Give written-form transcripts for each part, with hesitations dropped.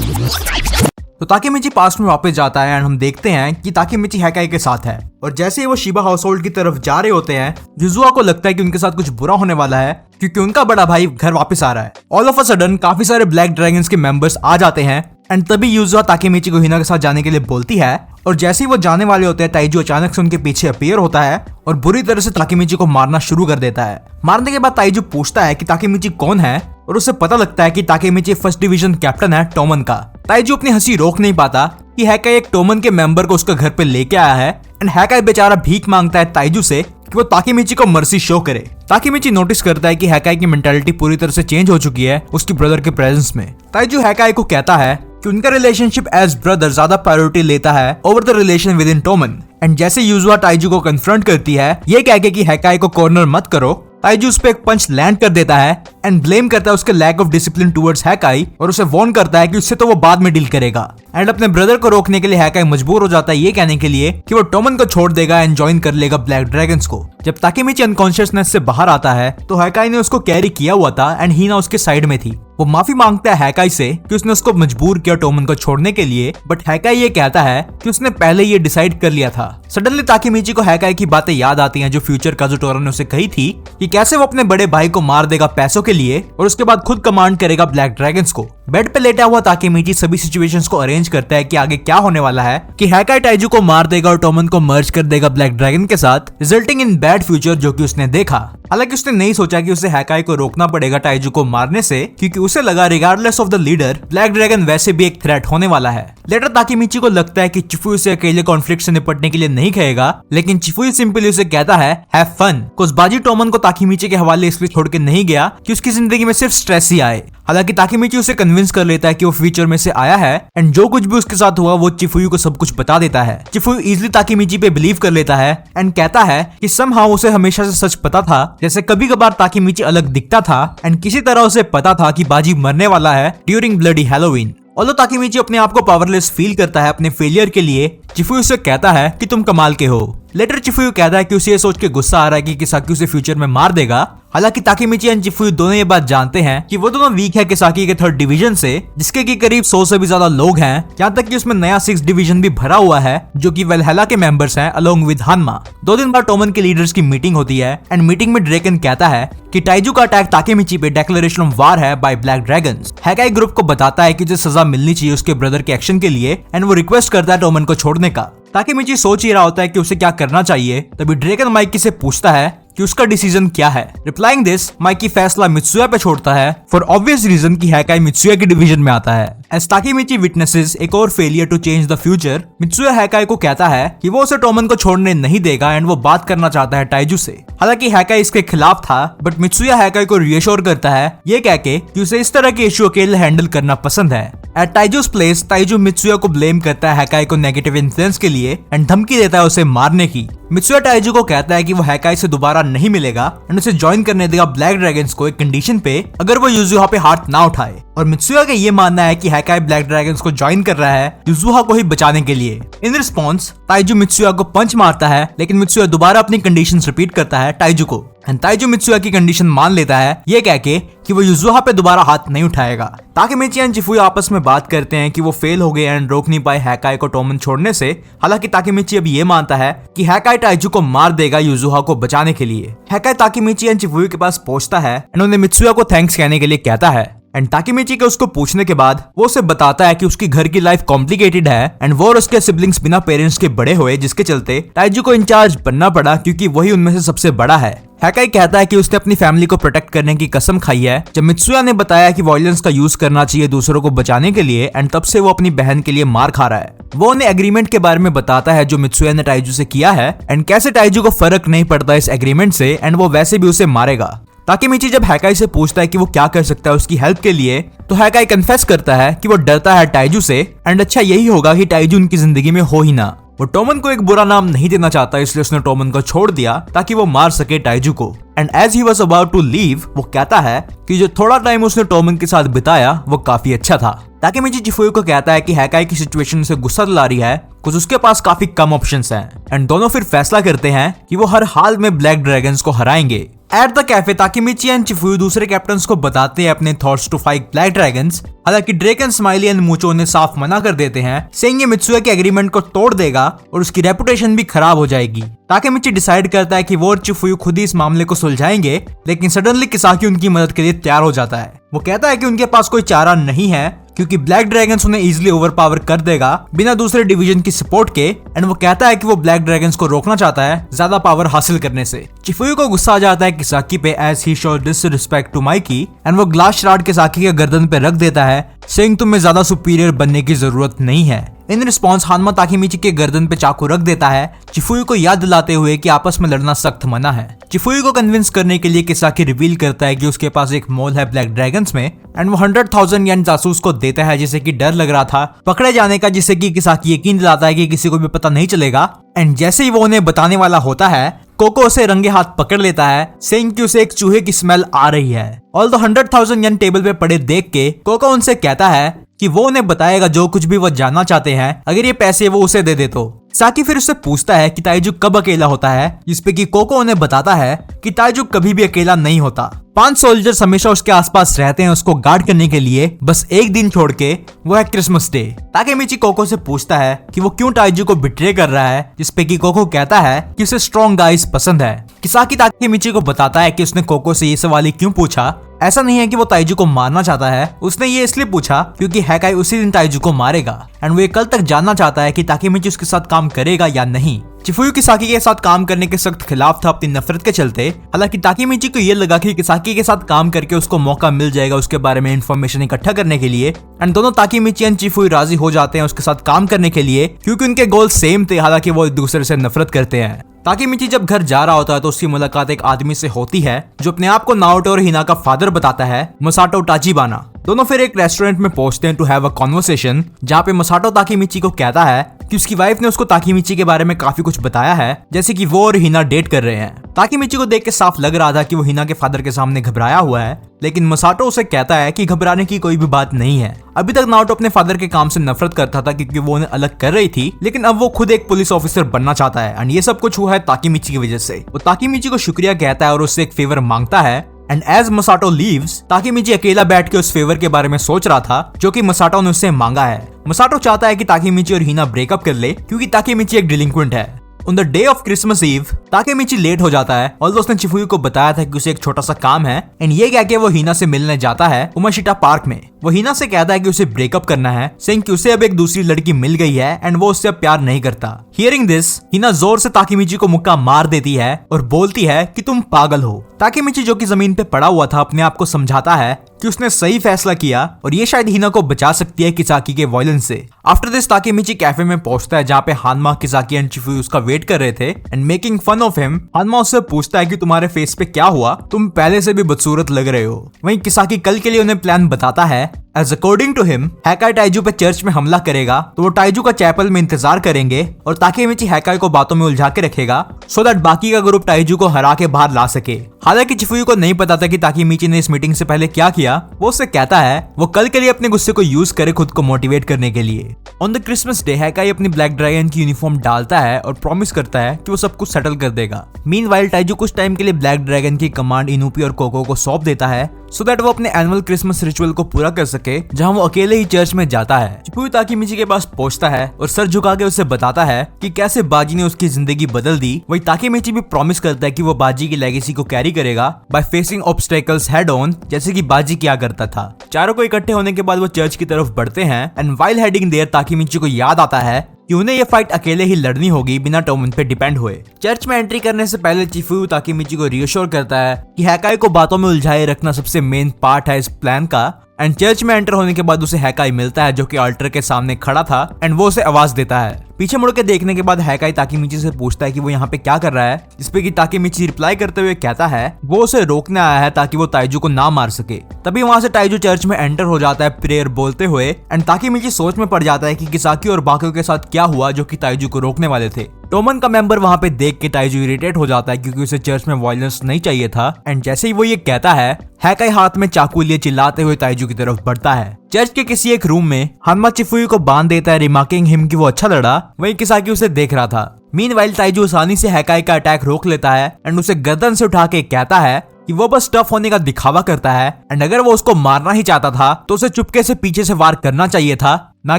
तो Takemichi past में वापस जाता है एंड हम देखते हैं कि ताकेमिची हैकाई के साथ है और जैसे ही वो शिबा हाउस होल्ड की तरफ जा रहे होते हैं युजुआ को लगता है कि उनके साथ कुछ बुरा होने वाला है क्योंकि उनका बड़ा भाई घर वापस आ रहा है। ऑल ऑफ अ सडन काफी सारे ब्लैक ड्रैगन्स के मेंबर्स आ जाते हैं एंड तभी युजुआ ताकेमिची को हिना के साथ जाने के लिए बोलती है और जैसे ही वो जाने वाले होते हैं ताइजू अचानक से उनके पीछे अपीयर होता है और बुरी तरह से ताकेमिची को मारना शुरू कर देता है। मारने के बाद ताइजू पूछता है कि ताकेमिची कौन है और उसे पता लगता है कि ताकेमिची फर्स्ट डिवीजन कैप्टन है टोमन का। ताइजू अपनी हंसी रोक नहीं पाता कि हैकाई एक टोमन के मेंबर को उसका घर पे लेके आया है एंड हैकाई बेचारा भीख मांगता है ताइजू से कि वो ताकेमिची को मर्सी शो करे। ताकेमिची नोटिस करता है कि हैकाई की मेंटालिटी पूरी तरह से चेंज हो चुकी है उसकी ब्रदर के प्रेजेंस में। ताइजू हैकाई को कहता है कि उनका रिलेशनशिप एज ब्रदर ज्यादा प्रायोरिटी लेता है over the relation with in Toman and जैसे युजुआ ताइजू को कन्फ्रंट करती है ये कह के कि हैकाई को कॉर्नर मत करो, ताइजू उस पे एक पंच लैंड कर देता है एंड ब्लेम करता है उसके लैक ऑफ डिसिप्लिन टुवर्ड्स हैकाई और उसे वार्न करता है कि उससे तो वो बाद में डील करेगा। एंड अपने ब्रदर को रोकने के लिए हैकाई मजबूर हो जाता है ये कहने के लिए कि वो टोमन को छोड़ देगा एंड ज्वाइन कर लेगा ब्लैक ड्रैगन्स को। जब ताकेमिची अनकॉन्शियसनेस से बाहर आता है तो हैकाई ने उसको कैरी किया हुआ था एंड हिना उसके साइड में थी। वो माफी मांगता है हैकाई से कि उसने उसको मजबूर किया टोमन को छोड़ने के लिए, बट हैकाई ये कहता है कि उसने पहले ये डिसाइड कर लिया था। सडनली ताकेमिची को हैकाई की बातें याद आती हैं जो फ्यूचर काजुटोरा ने उसे कही थी कि कैसे वो अपने बड़े भाई को मार देगा पैसों के लिए और उसके बाद खुद कमांड करेगा ब्लैक ड्रैगन्स को। बेड पे लेटा हुआ ताकेमिची सभी सिचुएशंस को अरेंज करता है कि आगे क्या होने वाला है, कि हैकाई ताइजू को मार देगा और टोमन को मर्ज कर देगा ब्लैक ड्रैगन के साथ, रिजल्टिंग इन बैड फ्यूचर जो कि उसने देखा। हालांकि उसने नहीं सोचा कि उसे हैकाई को रोकना पड़ेगा ताइजू को मारने से, क्योंकि उसे लगा regardless of the leader black dragon वैसे भी एक थ्रेट होने वाला है। लेटर ताकेमिची को लगता है कि चिफुई उसे अकेले कॉन्फ्लिक्ट से निपटने के लिए नहीं कहेगा, लेकिन चिफुई सिंपली उसे कहता है हैव फन, कुछ बाजी टोमन को ताकेमिची के हवाले इसलिए छोड़ के नहीं गया कि उसकी जिंदगी में सिर्फ स्ट्रेस ही आए। हालांकि ताकेमिची उसे कन्विंस कर लेता है कि वो फ्यूचर में से आया है एंड जो कुछ भी उसके साथ हुआ वो चिफुई को सब कुछ बता देता है। चिफुई इजीली ताकेमिची पे बिलीव कर लेता है एंड कहता है कि समहाउ उसे हमेशा से सच पता था, जैसे कभी कभार ताकेमिची अलग दिखता था एंड किसी तरह उसे पता था कि बाजी मरने वाला है during bloody Halloween. Although Takemichi अपने आप को पावरलेस फील करता है अपने फेलियर के लिए, चिफुई उसे कहता है कि तुम कमाल के हो। लेटर चिफुई कहता है कि उसे ये सोच के गुस्सा आ रहा है कि किसाकी उसे फ्यूचर में मार देगा। हालांकि ताकेमिची एंड चिफुई दोनों ये बात जानते हैं कि वो दोनों वीक है किसाकी के थर्ड डिवीजन से, जिसके की करीब 100 से भी ज्यादा लोग हैं, यहाँ तक कि उसमें नया 6th डिवीजन भी भरा हुआ है जो कि वेलहेला के मेंबर्स हैं अलोंग विद हानमा। 2 दिन बाद टोमन के लीडर्स की मीटिंग होती है एंड मीटिंग में ड्रेकन कहता है कि ताइजू का अटैक ताकेमिची पे डिक्लेरेशन ऑफ वार है बाय ब्लैक ड्रैगन्स। हैकाई ग्रुप को बताता है कि उसे सजा मिलनी चाहिए उसके ब्रदर के एक्शन के लिए एंड वो रिक्वेस्ट करता है टोमन को छोड़ने का। ताकेमिची सोच ही रहा होता है कि उसे क्या करना चाहिए, तभी ड्रेकन माइकी से पूछता है कि उसका डिसीजन क्या है। रिप्लाइंग दिस, माइकी फैसला मित्सुया पे छोड़ता है फॉर ऑब्वियस रीजन कि हैकाई मित्सुया के डिवीजन में आता है। एज ताकेमिची विटनेसेस एक और failure to change the future, Mitsuya Hakkai को कहता है कि वो उसे टोमन को छोड़ने नहीं देगा एंड वो बात करना चाहता है ताइजू से। हालांकि हैकाई इसके खिलाफ था, बट मित्सुया हैकाई को रिएश्योर करता है ये कह के कि उसे इस तरह के इश्यू अकेले हैंडल करना पसंद है। एट ताइजू's प्लेस, ताइजू मित्सुया को ब्लेम करता है हैकाई को नेगेटिव इन्फ्लुएंस के लिए एंड धमकी देता है उसे मारने की। मित्सुया ताइजू को कहता है कि वो हैकाई से दोबारा नहीं मिलेगा एंड उसे ज्वाइन करने देगा ब्लैक ड्रैगन्स को एक कंडीशन पे, अगर वो युजुहा पे हाथ ना उठाए। और मित्सुया का ये मानना है कि हैकाई ब्लैक ड्रैगन्स को ज्वाइन कर रहा है युजुहा को ही बचाने के लिए। इन रिस्पॉन्स ताइजू मित्सुया को पंच मारता है, लेकिन मित्सुया दोबारा अपनी कंडीशंस रिपीट करता है ताइजू को एंड ताइजू मित्सुया की कंडीशन मान लेता है ये कह के कि वो युजुहा पे दोबारा हाथ नहीं उठाएगा। ताकेमिची एंड चिफुई आपस में बात करते हैं कि वो फेल हो गए एंड रोक नहीं पाए हैकाई को टोमन छोड़ने से। हालांकि ताकेमिची अब ये मानता है कि हैकाई ताइजू को मार देगा युजुहा को बचाने के लिए। हैकाई ताकेमिची एंड चिफुई के पास पहुंचता है एंड उन्हें मित्सुया को थैंक्स कहने के लिए कहता है एंड ताकेमिची के उसको पूछने के बाद वो उसे बताता है कि उसकी घर की लाइफ कॉम्प्लिकेटेड है एंड वो और उसके सिबलिंग्स बिना पेरेंट्स के बड़े हुए, जिसके चलते ताइजू को इंचार्ज बनना पड़ा क्योंकि वही उनमें से सबसे बड़ा है। हैकाई कहता है कि उसने अपनी फैमिली को प्रोटेक्ट करने की कसम खाई है जब मित्सुया ने बताया कि वायलेंस का यूज करना चाहिए दूसरों को बचाने के लिए एंड तब से वो अपनी बहन के लिए मार खा रहा है। वो उन्हें एग्रीमेंट के बारे में बताता है जो मित्सुया ने ताइजू से किया है एंड कैसे ताइजू को फर्क नहीं पड़ता इस एग्रीमेंट से एंड वो वैसे भी उसे मारेगा। ताकेमिची जब हैकाई से पूछता है कि वो क्या कर सकता है उसकी हेल्प के लिए, तो हैकाई कन्फेस करता है कि वो डरता है ताइजू से एंड अच्छा यही होगा कि ताइजू उनकी जिंदगी में हो ही ना। वो टोमन को एक बुरा नाम नहीं देना चाहता, इसलिए उसने टोमन को छोड़ दिया ताकि वो मार सके ताइजू को। And as he was about to leave, वो कहता है कि जो थोड़ा टाइम उसने टोमन के साथ बिताया वो काफी अच्छा था। ताकेमिची चिफुयो को कहता है कि हैकाई की सिचुएशन से गुस्सा दिला रही है कुछ उसके पास काफी कम ऑप्शंस हैं एंड दोनों फिर फैसला करते हैं कि वो हर हाल में ब्लैक ड्रैगन्स को हराएंगे। At the cafe Takemichi and Chifuyu दूसरे कैप्टन्स को बताते हैं अपने thoughts to fight Black Dragons. हालांकि ड्रेकन, स्माइली एंड मूचो ने साफ मना कर देते हैं, सेइंग ये मित्सुया के एग्रीमेंट को तोड़ देगा और उसकी रेपुटेशन भी खराब हो जाएगी। ताकेमिची डिसाइड करता है कि वो और चिफुयो खुद ही इस मामले को सुलझाएंगे, लेकिन सडनली किसाकी उनकी मदद के लिए तैयार हो जाता है। वो कहता है कि उनके पास कोई चारा नहीं है क्योंकि ब्लैक ड्रैगन्स उन्हें इजीली ओवरपावर कर देगा बिना दूसरे डिवीजन की सपोर्ट के। एंड वो कहता है कि वो ब्लैक ड्रैगन्स को रोकना चाहता है ज्यादा पावर हासिल करने से। चिफुयो को गुस्सा आ जाता है किसाकी पे as he show disrespect to Mikey and वो ग्लास श्राड किसाकी के गर्दन पे रख देता है, सेइंग तुम्हें ज्यादा सुपीरियर बनने की जरूरत नहीं है। इन रिस्पॉन्स हानमा ताकेमिची के गर्दन पे चाकू रख देता है, चिफुयो को याद दिलाते हुए कि आपस में लड़ना सख्त मना है। चिफुयो को कन्विंस करने के लिए किसाकी रिवील करता है कि उसके पास एक मोल है ब्लैक ड्रैगन्स में एंड वो 100,000 येन जासूस को देता है जिसे कि डर लग रहा था पकड़े जाने का, जिससे कि किसाकी यकीन दिलाता है कि किसी को भी पता नहीं चलेगा। एंड जैसे ही वो उन्हें बताने वाला होता है, कोको उसे रंगे हाथ पकड़ लेता है, सेइंग कि उसे एक चूहे की स्मेल आ रही है। ऑल्दो 100,000 येन टेबल पे पड़े देख के कोको उनसे कहता है कि वो उन्हें बताएगा जो कुछ भी वो जानना चाहते हैं अगर ये पैसे वो उसे दे दे तो। साकी फिर उससे पूछता है कि ताइजू कब अकेला होता है, जिसपे कि कोको उन्हें बताता है कि ताइजू कभी भी अकेला नहीं होता। 5 सोल्जर्स हमेशा उसके आसपास रहते हैं उसको गार्ड करने के लिए, बस एक दिन छोड़ के, वो है क्रिसमस डे। ताकेमिची कोको से पूछता है कि वो क्यों ताइजू को बिट्रे कर रहा है, जिसपे कि कोको कहता है कि उसे स्ट्रॉन्ग गाइज पसंद है। किसाकी ताकेमिची को बताता है कि उसने कोको से ये सवाल ही क्यों पूछा। ऐसा नहीं है कि वो ताइजू को मारना चाहता है, उसने ये इसलिए पूछा क्योंकि हैकाई उसी दिन ताइजू को मारेगा एंड वो ये कल तक जानना चाहता है कि ताकेमिची उसके साथ काम करेगा या नहीं। चिफुयो किसाकी के साथ काम करने के सख्त खिलाफ था अपनी नफरत के चलते। हालांकि ताकेमिची को ये लगा कि किसाकी के साथ काम करके उसको मौका मिल जाएगा उसके बारे में इंफॉर्मेशन इकट्ठा करने के लिए एंड दोनों ताकेमिची एंड चिफुयो राजी हो जाते हैं उसके साथ काम करने के लिए क्योंकि उनके गोल सेम थे। हालांकि वो एक दूसरे से नफरत करते हैं। ताकेमिची जब घर जा रहा होता है तो उसकी मुलाकात एक आदमी से होती है जो अपने आप को नाओटो और हिना का फादर बताता है, मसाटो ताचिबाना। दोनों फिर एक रेस्टोरेंट में पहुंचते हैं टू हैव अ कॉन्वर्सेशन, जहाँ पे मसाटो ताकेमिची को कहता है कि उसकी वाइफ ने उसको ताकेमिची के बारे में काफी कुछ बताया है, जैसे कि वो और हिना डेट कर रहे हैं। ताकेमिची को देख के साफ लग रहा था कि वो हिना के फादर के सामने घबराया हुआ है, लेकिन मसाटो उसे कहता है कि घबराने की कोई भी बात नहीं है। अभी तक नाओटो अपने फादर के काम से नफरत करता था क्योंकि वो उन्हें अलग कर रही थी, लेकिन अब वो खुद एक पुलिस ऑफिसर बनना चाहता है एंड ये सब कुछ हुआ है ताकेमिची की वजह से। वो ताकेमिची को शुक्रिया कहता है और उससे एक फेवर मांगता है। And as Masato leaves, Takemichi अकेला बैठ के उस फेवर के बारे में सोच रहा था जो कि मसाटो ने उससे मांगा है। मसाटो चाहता है कि ताकेमिची और हिना ब्रेकअप कर ले क्योंकि ताकेमिची एक डिलिंक्वेंट है। On the day of Christmas Eve Takemichi late हो जाता है और उसने चिफुयो को बताया था कि उसे एक छोटा सा काम है एंड ये कह के वो हिना से मिलने जाता है उमाशिटा पार्क में। वो हिना से कहता है कि उसे ब्रेकअप करना है, सेइंग कि उसे अब एक दूसरी लड़की मिल गई है एंड वो उससे अब प्यार नहीं करता। हियरिंग दिस, हिना जोर से ताकेमिची को मुक्का मार देती है और बोलती है कि तुम पागल हो। ताकेमिची जो कि जमीन पे पड़ा हुआ था अपने आप को समझाता है कि उसने सही फैसला किया और ये शायद हिना को बचा सकती है किसाकी के वायलेंस से। आफ्टर दिस ताकेमिची कैफे में पहुंचता है जहाँ पे हानमा, किसाकी एंड चिफुयो उसका वेट कर रहे थे and making fun of him. Hanma उससे पूछता है कि तुम्हारे फेस पे क्या हुआ, तुम पहले से भी बदसूरत लग रहे हो। वहीं किसाकी कल के लिए उन्हें प्लान बताता है। As according to him, हैकाई टाइजू पे चर्च में हमला करेगा तो वो टाइजू का चैपल में इंतजार करेंगे और ताकेमिची हैकाई को बातों में उलझा के रखेगा सो दैट बाकी का ग्रुप टाइजू को हरा के बाहर ला सके। हालांकि चिफुयो को नहीं पता था कि ताकेमिची ने इस मीटिंग से पहले क्या किया। वो उससे कहता है वो कल के लिए अपने गुस्से को यूज करे खुद को मोटिवेट करने के लिए। ऑन द क्रिसमस डे हैकाई अपनी ब्लैक ड्रैगन की यूनिफॉर्म डालता है और प्रॉमिस करता है कि वो सब कुछ सेटल कर देगा। मीनवाइल टाइजू कुछ टाइम के लिए ब्लैक ड्रैगन की कमांड इनुपी और कोको को सौंप देता है सो दैट वो अपने एनुअल क्रिसमस रिचुअल को पूरा कर सके, जहां वो अकेले ही चर्च में जाता है। चिफुयो ताकेमिची के पास पहुंचता है और सर झुका के उसे बताता है कि कैसे बाजी ने उसकी जिंदगी बदल दी। वही ताकेमिची भी प्रॉमिस करता है कि वो बाजी की लेगेसी को कैरी करेगा by facing obstacles head on, जैसे कि बाजी क्या करता था। चारों को इकट्ठे होने के बाद वो चर्च की तरफ बढ़ते हैं and while heading there Takemichi को याद आता है कि उन्हें ये फाइट अकेले ही लड़नी होगी बिना टोमन पे डिपेंड हुए। चर्च में एंट्री करने से पहले चिफुयो ताकेमिची को रियोश्योर करता है कि हैकाई को बातों में उलझाए रखना सबसे मेन पार्ट है इस प्लान का। एंड चर्च में एंटर होने के बाद उसे हैकाई मिलता है जो कि अल्टर के सामने खड़ा था एंड वो उसे आवाज देता है। पीछे मुड़ के देखने के बाद हैकाई ताकेमिची से पूछता है कि वो यहाँ पे क्या कर रहा है, जिसपे कि ताकेमिची रिप्लाई करते हुए कहता है वो उसे रोकने आया है ताकि वो ताइजू को ना मार सके। तभी वहां से ताइजू चर्च में एंटर हो जाता है प्रेयर बोलते हुए एंड ताकेमिची सोच में पड़ जाता है कि किसाकी और बाकियों के साथ क्या हुआ जो कि ताइजू को रोकने वाले थे। टोमन का मेंबर वहां पे देख के ताइजू इरिटेट हो जाता है क्योंकि उसे चर्च में वायलेंस नहीं चाहिए था एंड जैसे ही वो ये कहता है हैकाई हाथ में चाकू लिए चिल्लाते हुए ताइजू की तरफ बढ़ता है। चर्च के किसी एक रूम में हानमा चिफुई को बांध देता है, रिमार्किंग हिम कि वो अच्छा लड़ा। वहीं किसाकी उसे देख रहा था। मीनवाइल ताइजू आसानी से हैकाई का अटैक रोक लेता है एंड उसे गर्दन से उठा के कहता है कि वो बस टफ होने का दिखावा करता है एंड अगर वो उसको मारना ही चाहता था तो उसे चुपके से पीछे से वार करना चाहिए था, ना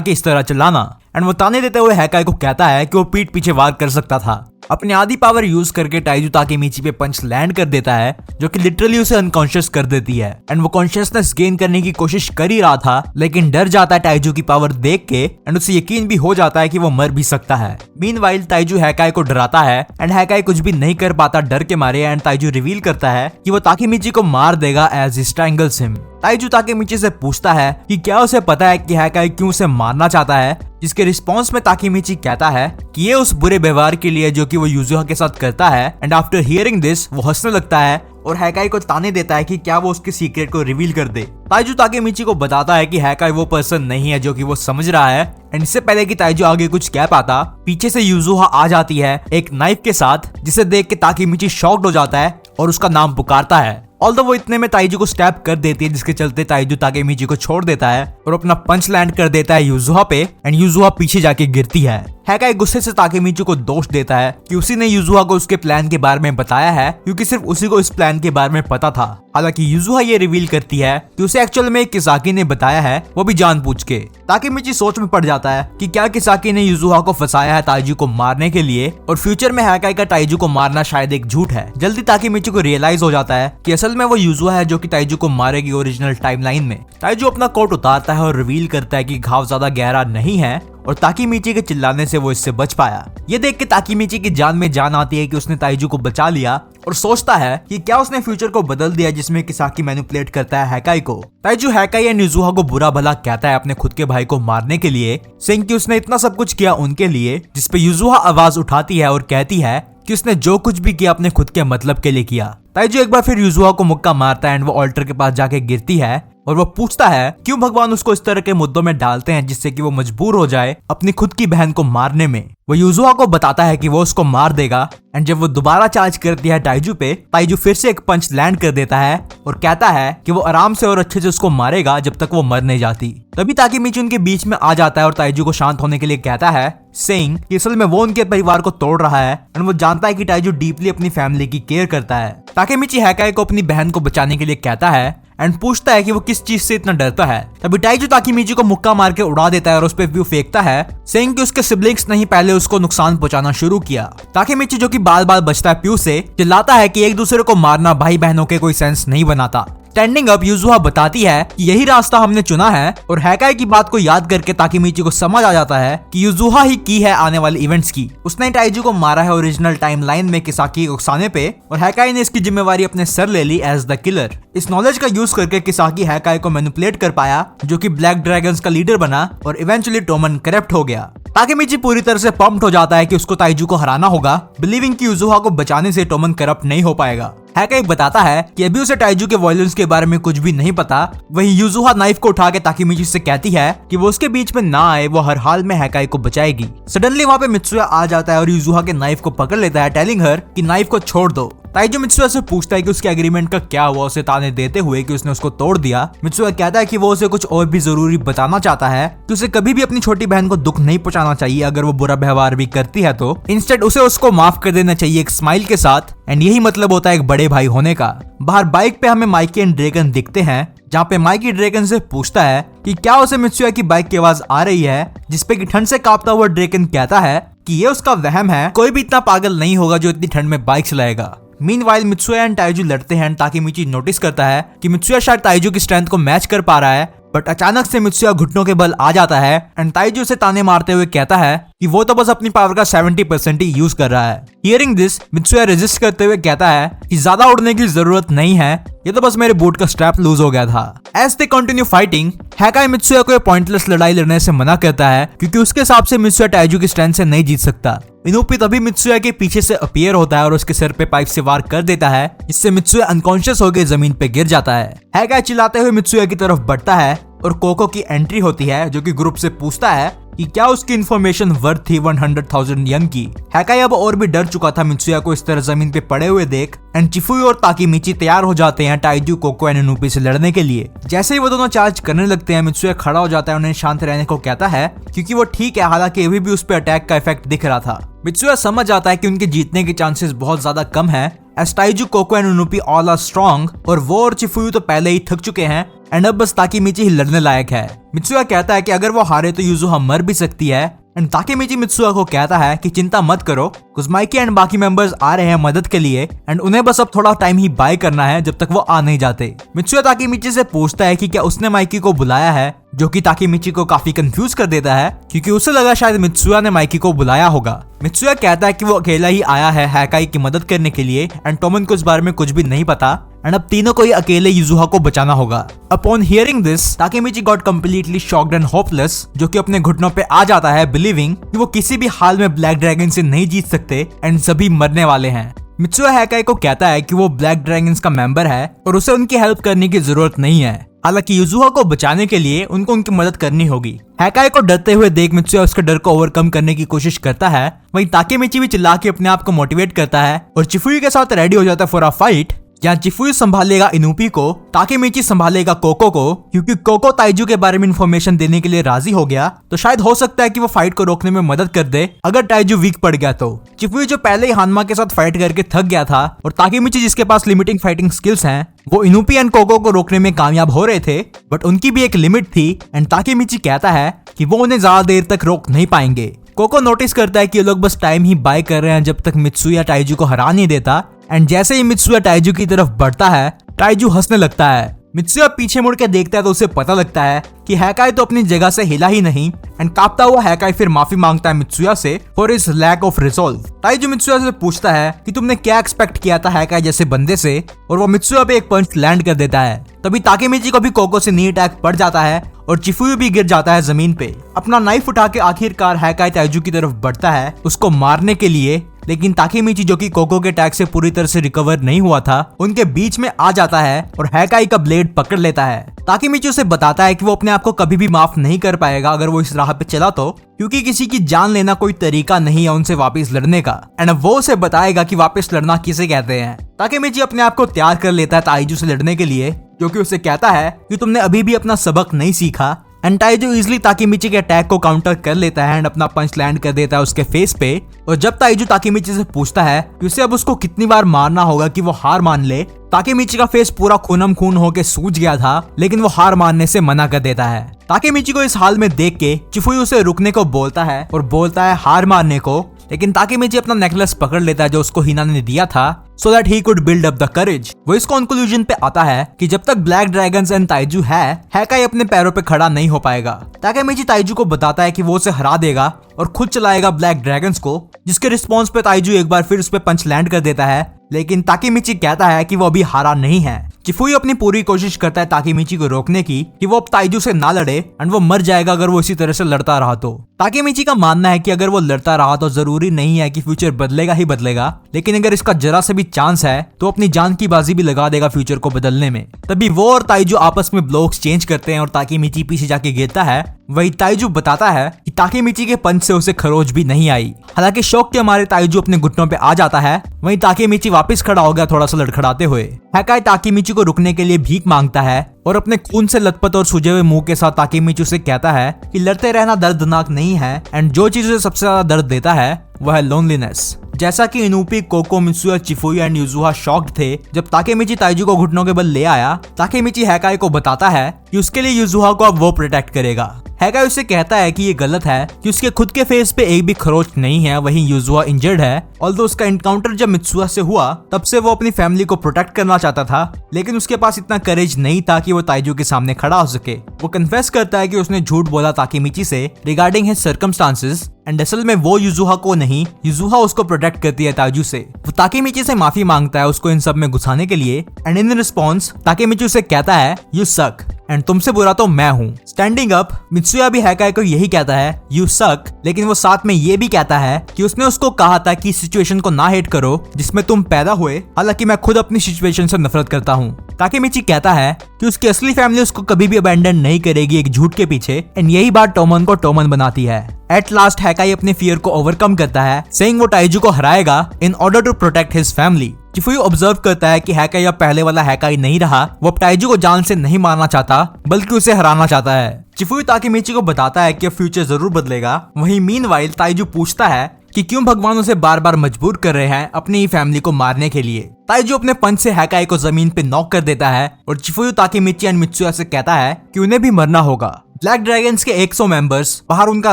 कि इस तरह चिल्लाना। एंड वो ताने देते हुए हैकाई को कहता है कि वो पीठ पीछे वार कर सकता था। अपनी आधी पावर यूज करके ताइजू ताकेमीची पे पंच लैंड कर देता है, जो कि लिटरली उसे अनकॉन्शियस कर देती है। एंड वो कॉन्शियसनेस गेन करने की कोशिश कर ही रहा था, लेकिन डर जाता है ताइजू की पावर देख के एंड उसे यकीन भी हो जाता है कि वो मर भी सकता है। मीनवाइल ताइजू हैकाई को डराता है एंड हैकाई कुछ भी नहीं कर पाता डर के मारे। एंड ताइजू रिवील करता है कि वो ताकेमीची को मार देगा as he strangles him. Taiju Takemichi से पूछता है कि क्या उसे पता है कि हैकाई क्यों उसे मारना चाहता है, जिसके रिस्पॉन्स में ताकेमीची कहता है कि ये उस बुरे व्यवहार के लिए जो कि वो युजुहा के साथ करता है। एंड आफ्टर हियरिंग दिस वो हंसने लगता है और हैकाई को ताने देता है कि क्या वो उसके सीक्रेट को रिवील कर दे। ताइजू ताकेमीची को बताता है कि हैकाई वो पर्सन नहीं है जो कि वो समझ रहा है। एंड इससे पहले कि ताइजू आगे कुछ कह पाता, पीछे से युजुहा आ जाती है एक नाइफ के साथ, जिसे देख के ताकेमीची शॉक्ड हो जाता है और उसका नाम पुकारता है। ऑल्दो वो इतने में ताइजू को स्टैब कर देती है, जिसके चलते ताइजू ताकेमीची को छोड़ देता है और अपना पंच लैंड कर देता है युजुहा पे एंड युजुहा पीछे जाके गिरती है। हैकाई गुस्से से ताकेमीची को दोष देता है कि उसी ने युजुहा को उसके प्लान के बारे में बताया है, क्योंकि सिर्फ उसी को इस प्लान के बारे में पता था। हालांकि युजुहा ये रिवील करती है कि उसे एक्चुअल में किसाकी ने बताया है, वो भी जानबूझ के। ताकेमीची सोच में पड़ जाता है कि क्या किसाकी ने युजुहा को फंसाया है ताइजू को मारने के लिए और फ्यूचर में हैकाई का ताइजू को मारना शायद एक झूठ है। जल्दी ताकेमीची को रियलाइज हो जाता है कि असल में वो युजुहा है जो कि ताइजू को मारेगी ओरिजिनल टाइमलाइन में। ताइजू अपना कोट उतारता है और रिवील करता है कि घाव ज्यादा गहरा नहीं है और ताकेमीची के चिल्लाने से वो इससे बच पाया। ये देख के ताकेमीची की जान में जान आती है कि उसने ताइजू को बचा लिया और सोचता है कि क्या उसने फ्यूचर को बदल दिया जिसमें किसाकी मैनिपुलेट करता है हैकाई को। ताइजू हैकाई एंड युजुहा को बुरा भला कहता है अपने खुद के भाई को मारने के लिए, सेइंग कि उसने इतना सब कुछ किया उनके लिए, जिसपे युजुहा आवाज उठाती है और कहती है कि उसने जो कुछ भी किया अपने खुद के मतलब के लिए किया। ताइजू एक बार फिर युजुहा को मुक्का मारता है एंड वो ऑल्टर के पास जाके गिरती है और वो पूछता है क्यों भगवान उसको इस तरह के मुद्दों में डालते हैं जिससे कि वो मजबूर हो जाए अपनी खुद की बहन को मारने में। वो युजुहा को बताता है कि वो उसको मार देगा एंड जब वो दोबारा चार्ज करती है ताइजू पे, ताइजू फिर से एक पंच लैंड कर देता है और कहता है कि वो आराम से और अच्छे से उसको मारेगा जब तक वो मर नहीं जाती। तभी ताकेमीची उनके बीच में आ जाता है और ताइजू को शांत होने के लिए कहता है, सेइंग कि असल में वो उनके परिवार को तोड़ रहा है एंड वो जानता है कि ताइजू डीपली अपनी फैमिली की केयर करता है। ताकेमीची हैकाई को अपनी बहन को बचाने के लिए कहता है एंड पूछता है कि वो किस चीज से इतना डरता है। तभी ताइजू ताकेमीची को मुक्का मार के उड़ा देता है और उस पे व्यू फेंकता है, सेइंग कि उसके सिबलिंग्स ने ही पहले उसको नुकसान पहुंचाना शुरू किया। ताकेमीची जो कि बाल बाल बचता है प्यू से, चिल्लाता है कि एक दूसरे को मारना भाई बहनों के कोई सेंस नहीं बनाता। स्टैंडिंग अप युजुहा बताती है कि यही रास्ता हमने चुना है और हैकाई की बात को याद करके ताकेमीची को समझ आ जाता है कि युजुहा ही की है आने वाले इवेंट्स की। उसने ताइजू को मारा है ओरिजिनल टाइमलाइन में किसाकी के उकसाने पे और हैकाई ने इसकी जिम्मेवारी अपने सर ले ली एज द किलर। इस नॉलेज का यूज करके किसाकी हैकाई को मैनिपुलेट कर पाया, जो कि ब्लैक ड्रैगन्स का लीडर बना और इवेंचुअली टोमन करप्ट हो गया। ताकेमीची पूरी तरह से पंप्ड हो जाता है कि उसको ताइजू को हराना होगा, बिलीविंग कि युजुहा को बचाने से टोमन करप्ट नहीं हो पाएगा। हैकाई बताता है कि अभी उसे ताइजू के वायलेंस के बारे में कुछ भी नहीं पता। वहीं युजुहा नाइफ को उठा के ताकेमीची से कहती है कि वो उसके बीच में ना आए, वो हर हाल में हैकाई को बचाएगी। सडनली वहाँ पे मित्सुया आ जाता है और युजुहा के नाइफ को पकड़ लेता है, टेलिंग हर कि नाइफ को छोड़ दो। ताइजू मित्सुया से पूछता है कि उसके एग्रीमेंट का क्या हुआ, उसे ताने देते हुए कि उसने उसको तोड़ दिया। मित्सुया कहता है कि वो उसे कुछ और भी जरूरी बताना चाहता है कि उसे कभी भी अपनी छोटी बहन को दुख नहीं पहुंचाना चाहिए अगर वो बुरा व्यवहार भी करती है तो। इंस्टेड उसे उसको माफ कर देना चाहिए एक स्माइल के साथ, एंड यही मतलब होता है एक बड़े भाई होने का। बाहर बाइक पे हमें माइकी एंड ड्रैगन दिखते हैं, जहाँ पे माइकी ड्रैगन से पूछता है कि क्या उसे मित्सुया की बाइक की आवाज आ रही है, जिसपे कि ठंड से कांपता हुआ ड्रैगन कहता है कि ये उसका वहम है, कोई भी इतना पागल नहीं होगा जो इतनी ठंड में बाइक चलाएगा। मीनवाइल मित्सुया एंड ताइजू लड़ते हैं। ताकेमीची नोटिस करता है कि मित्सुया शायद ताइजू की स्ट्रेंथ को मैच कर पा रहा है, बट अचानक से मित्सुया घुटनों के बल आ जाता है एंड ताइजू उसे ताने मारते हुए कहता है कि वो तो बस अपनी पावर का 70% ही यूज कर रहा है। हियरिंग दिस, मित्सुया रेजिस्ट करते हुए कहता है कि ज्यादा उड़ने की जरूरत नहीं है, ये तो बस मेरे बूट का स्ट्रैप लूज हो गया था। एज दे कंटिन्यू फाइटिंग, हैकाई मित्सुया को पॉइंटलेस लड़ाई लड़ने से मना करता है क्योंकि उसके हिसाब से मित्सुया ताइजू की स्ट्रेंथ से नहीं जीत सकता। इनुपी तभी मित्सुया के पीछे से अपीयर होता है और उसके सिर पे पाइप से वार कर देता है, जिससे मित्सुया अनकॉन्शियस होकर जमीन पे गिर जाता है। हैकाई चिल्लाते हुए मित्सुया की तरफ बढ़ता है और कोको की एंट्री होती है, जो कि ग्रुप से पूछता है कि क्या उसकी इन्फॉर्मेशन वर्थ थी 100,000 यन की। हैकाई अब और भी डर चुका था मित्सुया को इस तरह जमीन पे पड़े हुए देख। एंड चिफुई और ताकेमिची तैयार हो जाते हैं ताइजू, कोको एंड इनुपी से लड़ने के लिए। जैसे ही वो दोनों चार्ज करने लगते हैं, मित्सुया खड़ा हो जाता है, उन्हें शांत रहने को कहता है क्योंकि वो ठीक है, हालांकि अभी भी उस पर अटैक का इफेक्ट दिख रहा था। मित्सुया समझ आता है कि उनके जीतने के चांसेस बहुत ज्यादा कम है, as Taiju, Koko and Inupi all are strong, और वो और चिफुई तो पहले ही थक चुके हैं एंड अब बस ताकेमिची ही लड़ने लायक है। मित्सुया कहता है कि अगर वो हारे तो युजुहा मर भी सकती है। एंड ताकेमिची मित्सुया को कहता है कि चिंता मत करो, कुछ माइकी एंड बाकी मेंबर्स आ रहे हैं मदद के लिए एंड उन्हें बस अब थोड़ा टाइम ही बाय करना है जब तक वो आ नहीं जाते। मित्सुया ताकेमिची से पूछता है कि क्या उसने माइकी को बुलाया है, जो कि ताकेमिची को काफी कंफ्यूज कर देता है क्योंकि उसे लगा शायद मित्सुया ने माइकी को बुलाया होगा। मित्सुया कहता है कि वो अकेला ही आया है हैकाई की मदद करने के लिए एंड टोमन को इस बारे में कुछ भी नहीं पता एंड अब तीनों को ही अकेले युजुहा को बचाना होगा। Upon hearing this, Takemichi got completely shocked and hopeless, जो कि अपने घुटनों पे आ जाता है, बिलीविंग कि वो किसी भी हाल में ब्लैक ड्रैगन से नहीं जीत सकते एंड सभी मरने वाले हैं। मित्सुया हैकाई को कहता है कि वो ब्लैक ड्रैगन्स का मेंबर है और उसे उनकी हेल्प करने की जरूरत नहीं है, हालांकि युजुहा को बचाने के लिए उनको उनकी मदद करनी होगी। हैकाई को डरते हुए देख मित्सुया उसके डर को ओवरकम करने की कोशिश करता है। वहीं ताकेमिची भी चिल्ला के अपने आप को मोटिवेट करता है और चिफुई के साथ रेडी हो जाता है फॉर अ फाइट, जहाँ चिफुई संभालेगा इनुपी को, ताकेमिची संभालेगा कोको को, क्योंकि कोको ताइजू के बारे में इंफॉर्मेशन देने के लिए राजी हो गया तो शायद हो सकता है कि वो फाइट को रोकने में मदद कर दे अगर ताइजू वीक पड़ गया तो। चिफुई जो पहले ही हानमा के साथ फाइट करके थक गया था और ताकेमिची जिसके पास लिमिटिंग फाइटिंग स्किल्स हैं, वो इनुपी एंड कोको को रोकने में कामयाब हो रहे थे, बट उनकी भी एक लिमिट थी एंड ताकेमिची कहता है कि वो उन्हें ज्यादा देर तक रोक नहीं पाएंगे। कोको नोटिस करता है कि ये लोग बस टाइम ही बाय कर रहे हैं जब तक मित्सुया ताइजू को हरा नहीं देता एंड जैसे ही मित्सुया ताइजू की तरफ बढ़ता है, ताइजू हंसने लगता है। मित्सुया पीछे मुड़ के देखता है तो उसे पता लगता है कि हैकाई तो अपनी जगह से हिला ही नहीं एंड कांपता हुआ हैकाई फिर माफी मांगता है मित्सुया से for his lack of resolve. Taiju Mitsuya से पूछता है कि तुमने क्या एक्सपेक्ट किया था हैकाई जैसे बंदे से, और वो मित्सुया पे एक पंच लैंड कर देता है। तभी ताकेमिची को भी कोको से नी अटैक पड़ जाता है और चिफुई भी गिर जाता है जमीन पे। अपना नाइफ उठा के आखिरकार हैकाई ताइजू की तरफ बढ़ता है उसको मारने के लिए, लेकिन ताकेमिची जो कि कोको के अटैक से पूरी तरह से रिकवर नहीं हुआ था, उनके बीच में आ जाता है और हैकाई का ब्लेड पकड़ लेता है। ताकेमिची उसे बताता है कि वो अपने आप को कभी भी माफ नहीं कर पाएगा अगर वो इस राह पे चला तो, क्योंकि किसी की जान लेना कोई तरीका नहीं है उनसे वापस लड़ने का एंड वो उसे बताएगा कि वापस लड़ना किसे कहते हैं। ताकेमिची अपने आप को तैयार कर लेता है ताइजू से लड़ने के लिए, जो कि उसे कहता है कि तुमने अभी भी अपना सबक नहीं सीखा एंड ताइजू इजिली ताकेमिची के अटैक को काउंटर कर लेता है एंड अपना पंच लैंड कर देता है उसके फेस पे। और जब ताइजू ताकेमिची से पूछता है कि उसे अब उसको कितनी बार मारना होगा कि वो हार मान ले, ताकेमिची का फेस पूरा खूनम खून होके सूज गया था, लेकिन वो हार मानने से मना कर देता है। ताकेमिची को इस हाल में देख के चिफुई उसे रुकने को बोलता है और बोलता है हार मानने को, लेकिन ताकेमिची अपना नेकलेस पकड़ लेता है जो उसको हिना ने दिया था so that he could build up the courage. वो इस कंक्लूजन पे आता है कि जब तक ब्लैक ड्रैगन्स एंड ताइजू है, हैकाई अपने पैरों पे खड़ा नहीं हो पाएगा। ताकेमिची ताइजू को बताता है कि वो उसे हरा देगा और खुद चलाएगा ब्लैक ड्रैगन्स को, जिसके रिस्पॉन्स पे ताइजू एक बार फिर उस पे पंच लैंड कर देता है, लेकिन ताकेमिची कहता है कि वो अभी हारा नहीं है। चिफुई अपनी पूरी कोशिश करता है ताकेमिची को रोकने की कि वो अब ताइजू से ना लड़े एंड वो मर जाएगा अगर वो इसी तरह से लड़ता रहा तो। ताकेमिची का मानना है कि अगर वो लड़ता रहा तो जरूरी नहीं है कि फ्यूचर बदलेगा ही बदलेगा, लेकिन अगर इसका जरा से भी चांस है तो अपनी जान की बाजी भी लगा देगा फ्यूचर को बदलने में। तभी वो और ताइजू आपस में ब्लो एक्सचेंज करते हैं और ताकेमिची पीछे जाके गिरता है। वही ताइजू बताता है कि ताकेमिची के पंच से उसे खरोच भी नहीं आई। हालांकि शौक के हमारे ताइजू अपने घुटनों पे आ जाता है। वहीं ताकेमिची वापस खड़ा हो गया थोड़ा सा लड़खड़ाते हुए। हैकाई ताकेमिची को रुकने के लिए भीख मांगता है और अपने खून से लथपथ और सूजे हुए मुंह के साथ ताकेमिची से कहता है कि लड़ते रहना दर्दनाक नहीं है एंड जो चीज उसे सबसे ज्यादा दर्द देता है वह है लोनलीनेस। जैसा कि इनुपी, कोको, मित्सुया, चिफुई एंड युजुहा शॉक्ड थे जब ताकेमिची ताइजू को घुटनों के बल ले आया। ताकेमिची हैकाई को बताता है कि उसके लिए युजुहा को अब वो प्रोटेक्ट करेगा। हैकाई उससे कहता है कि ये गलत है कि उसके खुद के फेस पे एक भी खरोच नहीं है, वहीं युजुहा इंजर्ड है। ऑल्दो उसका एनकाउंटर जब मित्सुया से हुआ तब से वो अपनी फैमिली को प्रोटेक्ट करना चाहता था, लेकिन उसके पास इतना करेज नहीं था कि वो ताइजू के सामने खड़ा हो सके। वो कन्फेस करता है कि उसने झूठ बोला ताकेमिची से रिगार्डिंग हिज सर्कमस्टांसेस एंड असल में वो युजुहा को नहीं, युजुहा उसको प्रोटेक्ट करती है ताइजू से। वो ताकेमिची से माफी मांगता है उसको इन सब में घुसाने के लिए एंड इन रिस्पॉन्स ताकेमिची उसे कहता है यू सक एंड तुमसे बुरा तो मैं हूँ। स्टैंडिंग अप, मित्सुया भी हैकाई को यही कहता है यू सक, लेकिन वो साथ में ये भी कहता है कि उसने उसको कहा था कि सिचुएशन को ना हेट करो जिसमें तुम पैदा हुए, हालांकि मैं खुद अपनी सिचुएशन से नफरत करता हूँ। ताकेमिची कहता है कि उसकी असली फैमिली उसको कभी भी अबैंडन नहीं करेगी एक झूठ के पीछे, एंड यही बात टोमन को टोमन बनाती है। एट लास्ट हैकाई अपने फियर को ओवरकम करता है, सेइंग वो ताइजू को हराएगा in order to protect his family. Chifuyu observe करता है कि हैकाई अब पहले वाला हैकाई नहीं रहा, वो अब ताइजू को जान से नहीं मारना चाहता बल्कि उसे हराना चाहता है। चिफुयू ताकेमिची को बताता है कि अब फ्यूचर जरूर बदलेगा। वहीं मीनवाइल ताइजू पूछता है कि क्यों भगवान उसे बार बार मजबूर कर रहे हैं अपनी ही फैमिली को मारने के लिए। ताइजू अपने पंच से हैकाई को जमीन पे नॉक कर देता है और चिफुयू ताकेमिची एंड मित्सुया से कहता है कि उन्हें भी मरना होगा। ब्लैक ड्रैगन्स के 100 मेंबर्स बाहर उनका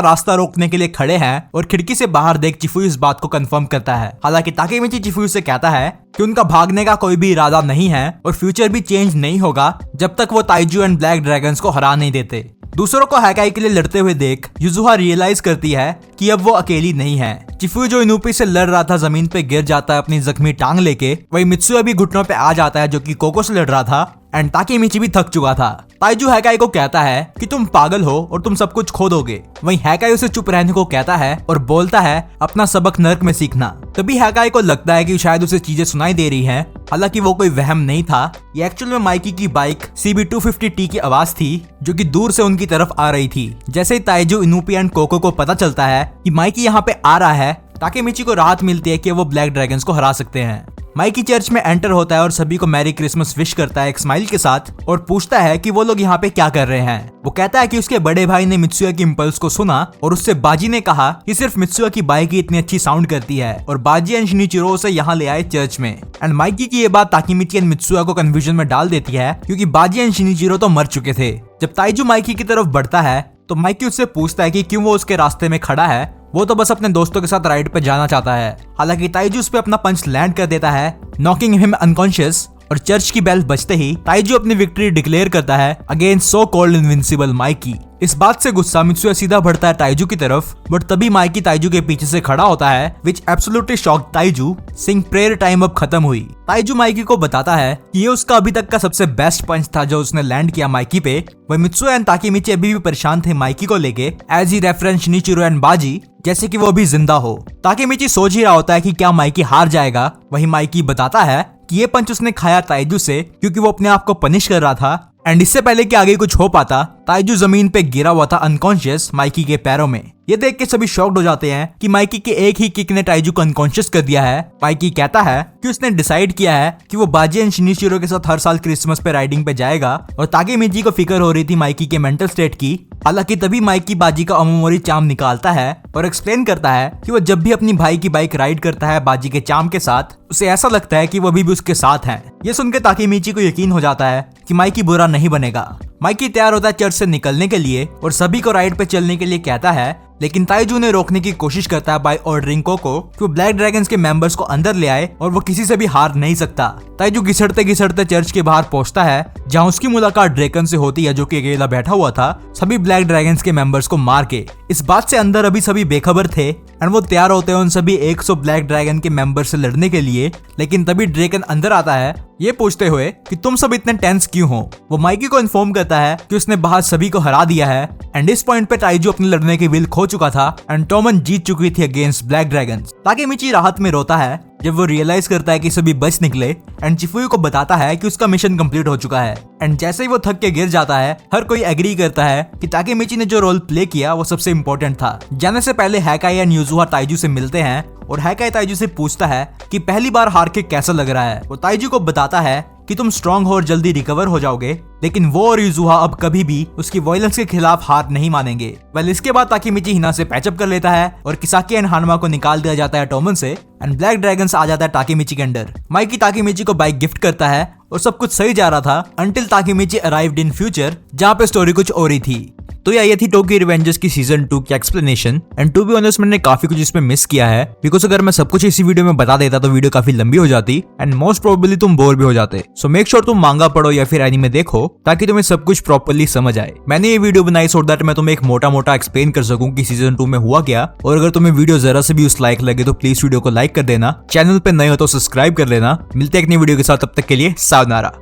रास्ता रोकने के लिए खड़े हैं और खिड़की से बाहर देख चिफुयू इस बात को कंफर्म करता है। हालांकि ताकेमिची चिफुयू से कहता है कि उनका भागने का कोई भी इरादा नहीं है और फ्यूचर भी चेंज नहीं होगा जब तक वो ताइजू एंड ब्लैक ड्रैगन्स को हरा नहीं देते। दूसरों को हैकाई के लिए लड़ते हुए देख युजुहा रियलाइज करती है कि अब वो अकेली नहीं है। चिफुयू जो इनुपी से लड़ रहा था जमीन पे गिर जाता है अपनी जख्मी टांग लेके, वही मित्सुया भी घुटनों पे आ जाता है जो कि कोको से लड़ रहा था, एंड ताकेमिची भी थक चुका था। ताइजू हैकाई को कहता है कि तुम पागल हो और तुम सब कुछ खो दोगे। वहीं हैकाई उसे चुप रहने को कहता है और बोलता है अपना सबक नर्क में सीखना। तभी हैकाई को लगता है कि शायद उसे चीजें सुनाई दे रही हैं, हालांकि वो कोई वहम नहीं था। ये एक्चुअल में माइकी की बाइक CB250T की आवाज थी जो कि दूर से उनकी तरफ आ रही थी। जैसे ही ताइजू, इनुपी एंड कोको को पता चलता है कि माइकी यहाँ पे आ रहा है, ताकेमिची को राहत मिलती है कि वो ब्लैक ड्रैगन्स को हरा सकते हैं। माइकी चर्च में एंटर होता है और सभी को मैरी क्रिसमस विश करता है एक स्माइल के साथ और पूछता है कि वो लोग यहाँ पे क्या कर रहे हैं। वो कहता है कि उसके बड़े भाई ने मित्सुया की इम्पल्स को सुना और उससे बाजी ने कहा कि सिर्फ मित्सुया की बाइक ही इतनी अच्छी साउंड करती है और बाजी एंड शिनिचिरो उसे यहाँ ले आए चर्च में। एंड माइकी की ये बात ताकेमिची एंड मित्सुया को कंफ्यूजन में डाल देती है क्योंकि बाजी एंड शिनिचिरो तो मर चुके थे। जब ताइजू माइकी की तरफ बढ़ता है तो माइकी उससे पूछता है कि क्यों वो उसके रास्ते में खड़ा है, वो तो बस अपने दोस्तों के साथ राइड पे जाना चाहता है। हालांकि ताइजू उस पे अपना पंच लैंड कर देता है, नॉकिंग हिम अनकॉन्शियस, और चर्च की बेल बजते ही ताइजू अपनी विक्ट्री डिक्लेयर करता है against so called invincible Mikey. इस बात से गुस्सा मित्सुया सीधा बढ़ता है ताइजू की तरफ, बट तभी माइकी ताइजू के पीछे से खड़ा होता है विच एब्सोल्युटली शॉक्ड ताइजू, सिंग प्रेयर टाइम अब खत्म हुई। ताइजू माइकी को बताता है कि ये उसका अभी तक का सबसे बेस्ट पंच था जो उसने लैंड किया माइकी पे। वही मित्सुया एंड ताकेमिची अभी भी परेशान थे माइकी को लेके, एज ही रेफरेंस शिनिचिरो एंड बाजी, जैसे कि वो अभी जिंदा हो। ताकेमिची सोच ही रहा होता है कि क्या माइकी हार जाएगा। वही माइकी बताता है कि ये पंच उसने खाया ताइजू से क्योंकि वो अपने आप को पनिश कर रहा था, एंड इससे पहले कि आगे कुछ हो पाता ताइजू जमीन पे गिरा हुआ था अनकॉन्शियस माइकी के पैरों में। ये देख के सभी शॉक्ड हो जाते हैं कि माइकी के एक ही किक ने ताइजू को अनकॉन्शियस कर दिया है। माइकी कहता है कि उसने डिसाइड किया है कि वो बाजी एंड शिनिचिरो के साथ हर साल क्रिसमस पे राइडिंग पे जाएगा, और ताकेमिची को फिक्र हो रही थी माइकी के मेंटल स्टेट की। हालांकि तभी माइकी बाजी का अमोमोरी चाम निकालता है और एक्सप्लेन करता है कि वो जब भी अपनी भाई की बाइक राइड करता है बाजी के चाम के साथ, उसे ऐसा लगता है कि वो अभी भी उसके साथ हैं। ये सुनकर ताकेमिची को यकीन हो जाता है कि माइकी बुरा नहीं बनेगा। माइकी तैयार होता है चर्च से निकलने के लिए और सभी को राइड पे चलने के लिए कहता है, लेकिन ताइजू ने रोकने की कोशिश करता है बाय ऑर्डरिंग कोको कि वो ब्लैक ड्रैगन्स के मेंबर्स को अंदर ले आए और वो किसी से भी हार नहीं सकता। ताइजू घिसड़ते घिसड़ते चर्च के बाहर पहुंचता है जहां उसकी मुलाकात ड्रैगन से होती है जो कि अकेला बैठा हुआ था सभी ब्लैक ड्रैगन्स के मेंबर्स को मार के। इस बात से अंदर अभी सभी बेखबर थे एंड वो तैयार होते हैं उन सभी 100 ब्लैक ड्रैगन के मेंबर से लड़ने के लिए। लेकिन तभी ड्रैगन अंदर आता है ये पूछते हुए कि तुम सब इतने टेंस क्यों हो। वो माइकी को इन्फॉर्म करता है कि उसने बाहर सभी को हरा दिया है एंड इस पॉइंट पे ताइजू अपने लड़ने की विल खो चुका था एंड टोमन जीत चुकी थी अगेंस्ट ब्लैक ड्रैगन्स। ताकेमिची राहत में रोता है जब वो रियलाइज करता है कि सभी बच निकले एंड चिफुयू को बताता है कि उसका मिशन कंप्लीट हो चुका है। एंड जैसे ही वो थक के गिर जाता है हर कोई एग्री करता है कि ताकेमिची ने जो रोल प्ले किया वो सबसे इम्पोर्टेंट था। जाने से पहले हैकाई एंड युजुहा ताइजू से मिलते हैं और हैकाई ताइजू से पूछता है कि पहली बार हार के कैसा लग रहा है। वो ताइजू को बताता है कि तुम स्ट्रांग हो और जल्दी रिकवर हो जाओगे, लेकिन वो और युजुहा अब कभी भी उसकी वायलेंस के खिलाफ हार नहीं मानेंगे। वेल इसके बाद ताकेमिची हिना से पैचअप कर लेता है और किसाकी एंड हानमा को निकाल दिया जाता है टोमन से एंड ब्लैक ड्रैगन्स आ जाता है ताकेमिची के अंडर। माइकी ताकेमिची को बाइक गिफ्ट करता है और सब कुछ सही जा रहा था until Takemichi arrived in future जहाँ पे स्टोरी कुछ और ही थी। तो ये थी टोक्यो रिवेंजर्स की सीजन 2 की explanation and to be honest मैंने काफी कुछ इसमें मिस किया है बिकॉज अगर मैं सब कुछ इसी वीडियो में बता देता तो वीडियो काफी लंबी हो जाती एंड मोस्ट प्रोबेबली तुम बोर भी हो जाते। सो मेक श्योर तुम मांगा पढ़ो या फिर एनीमे देखो ताकि तुम्हें सब कुछ प्रॉपर्ली समझ आए। मैंने ये वीडियो बनाई सो दैट मैं तुम्हें एक मोटा मोटा एक्सप्लेन कर सकूं कि सीजन 2 में हुआ क्या, और अगर तुम्हें वीडियो जरा से भी उस लाइक लगे तो प्लीज वीडियो को लाइक कर देना, चैनल पे नए हो तो सब्सक्राइब कर लेना। मिलते हैं एक नई वीडियो के साथ, तब तक के लिए सावनारा।